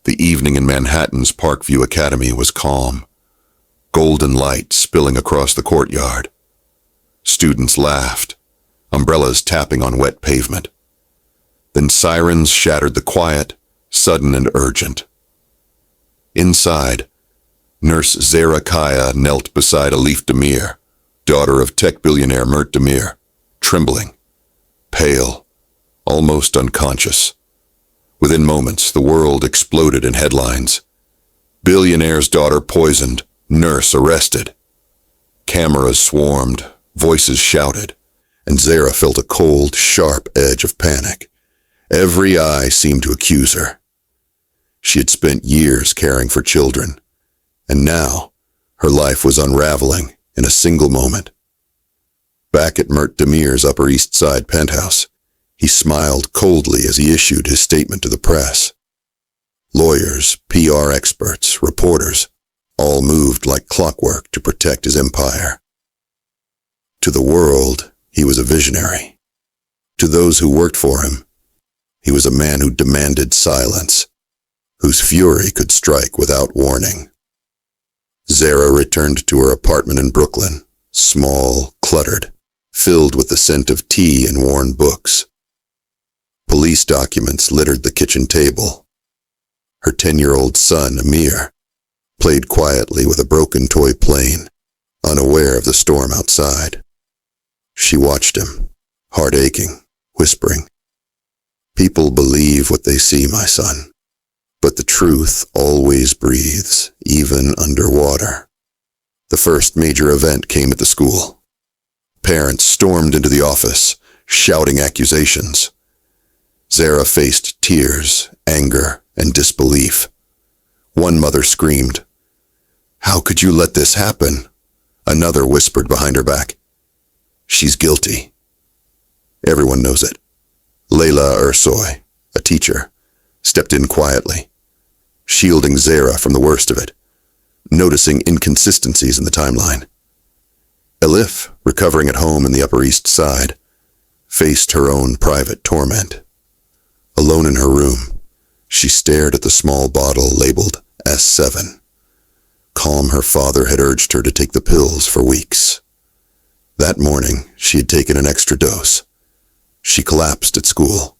The evening in Manhattan's Parkview Academy was calm, golden light spilling across the courtyard. Students laughed, umbrellas tapping on wet pavement. Then sirens shattered the quiet, sudden and urgent. Inside, Nurse Zehra Kaya knelt beside Alif Demir, daughter of tech billionaire Mert Demir, trembling, pale, almost unconscious. Within moments, the world exploded in headlines. Billionaire's daughter poisoned, nurse arrested. Cameras swarmed, voices shouted, and Zehra felt a cold, sharp edge of panic. Every eye seemed to accuse her. She had spent years caring for children, and now her life was unraveling in a single moment. Back at Mert Demir's Upper East Side penthouse, he smiled coldly as he issued his statement to the press. Lawyers, PR experts, reporters, all moved like clockwork to protect his empire. To the world, he was a visionary. To those who worked for him, he was a man who demanded silence, whose fury could strike without warning. Zehra returned to her apartment in Brooklyn, small, cluttered, filled with the scent of tea and worn books. Police documents littered the kitchen table. Her 10-year-old son, Amir, played quietly with a broken toy plane, unaware of the storm outside. She watched him, heart aching, whispering, "People believe what they see, my son, but the truth always breathes, even underwater." The first major event came at the school. Parents stormed into the office, shouting accusations. Zehra faced tears, anger, and disbelief. One mother screamed, "How could you let this happen?" Another whispered behind her back, "She's guilty." Everyone knows it. Layla Ersoy, a teacher, stepped in quietly, shielding Zehra from the worst of it, noticing inconsistencies in the timeline. Elif, recovering at home in the Upper East Side, faced her own private torment. Alone in her room, she stared at the small bottle labeled S7. Calm her father had urged her to take the pills for weeks. That morning, she had taken an extra dose. She collapsed at school.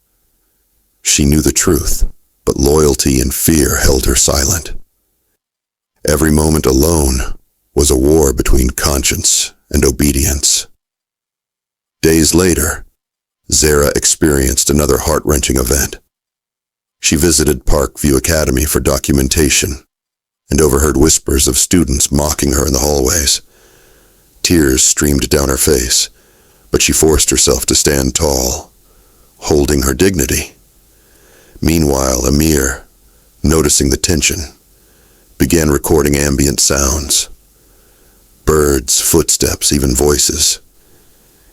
She knew the truth, but loyalty and fear held her silent. Every moment alone was a war between conscience and obedience. Days later, Zehra experienced another heart-wrenching event. She visited Parkview Academy for documentation and overheard whispers of students mocking her in the hallways. Tears streamed down her face, but she forced herself to stand tall, holding her dignity. Meanwhile, Amir, noticing the tension, began recording ambient sounds. Birds, footsteps, even voices,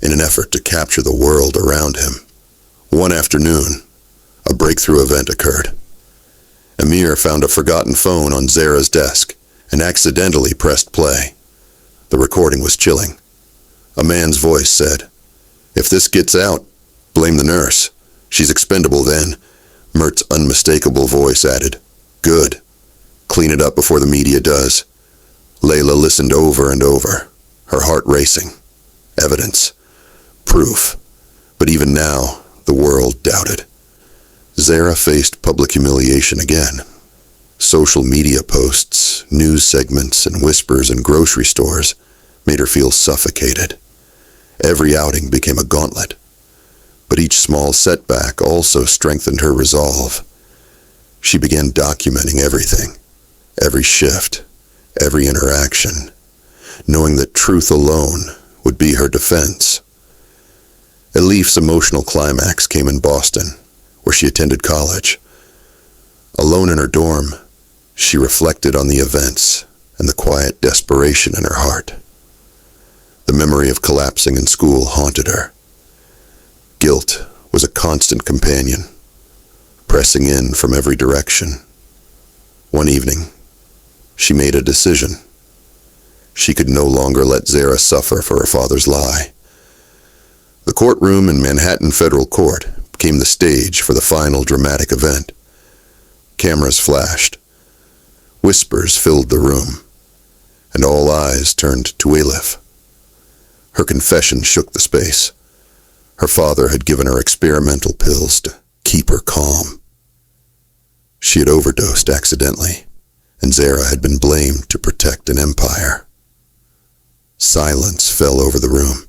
in an effort to capture the world around him. One afternoon, a breakthrough event occurred. Amir found a forgotten phone on Zehra's desk and accidentally pressed play. The recording was chilling. A man's voice said, "If this gets out, blame the nurse. She's expendable then." Mert's unmistakable voice added, "Good. Clean it up before the media does." Layla listened over and over, her heart racing. Evidence. Proof. But even now, the world doubted. Zehra faced public humiliation again. Social media posts, news segments, and whispers in grocery stores made her feel suffocated. Every outing became a gauntlet. But each small setback also strengthened her resolve. She began documenting everything, every shift, every interaction, knowing that truth alone would be her defense. Elif's emotional climax came in Boston, where she attended college. Alone in her dorm, she reflected on the events and the quiet desperation in her heart. The memory of collapsing in school haunted her. Guilt was a constant companion, pressing in from every direction. One evening, she made a decision. She could no longer let Zehra suffer for her father's lie. The courtroom in Manhattan Federal Court became the stage for the final dramatic event. Cameras flashed. Whispers filled the room, and all eyes turned to Elif. Her confession shook the space. Her father had given her experimental pills to keep her calm. She had overdosed accidentally, and Zehra had been blamed to protect an empire. Silence fell over the room.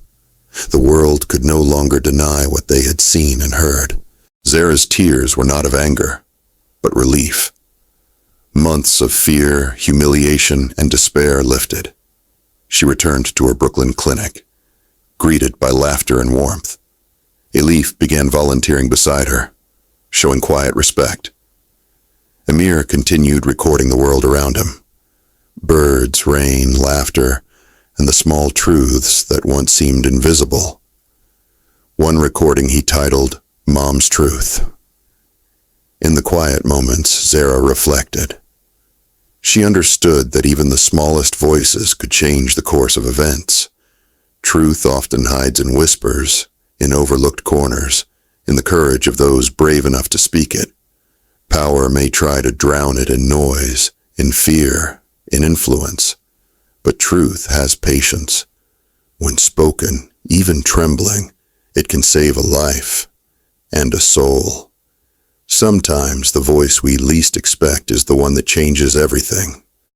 The world could no longer deny what they had seen and heard. Zehra's tears were not of anger, but relief. Months of fear, humiliation, and despair lifted. She returned to her Brooklyn clinic, greeted by laughter and warmth. Elif began volunteering beside her, showing quiet respect. Amir continued recording the world around him. Birds, rain, laughter, and the small truths that once seemed invisible. One recording he titled, "Mom's Truth." In the quiet moments, Zehra reflected. She understood that even the smallest voices could change the course of events. Truth often hides in whispers, in overlooked corners, in the courage of those brave enough to speak it. Power may try to drown it in noise, in fear, in influence, but truth has patience. When spoken, even trembling, it can save a life and a soul. Sometimes the voice we least expect is the one that changes everything.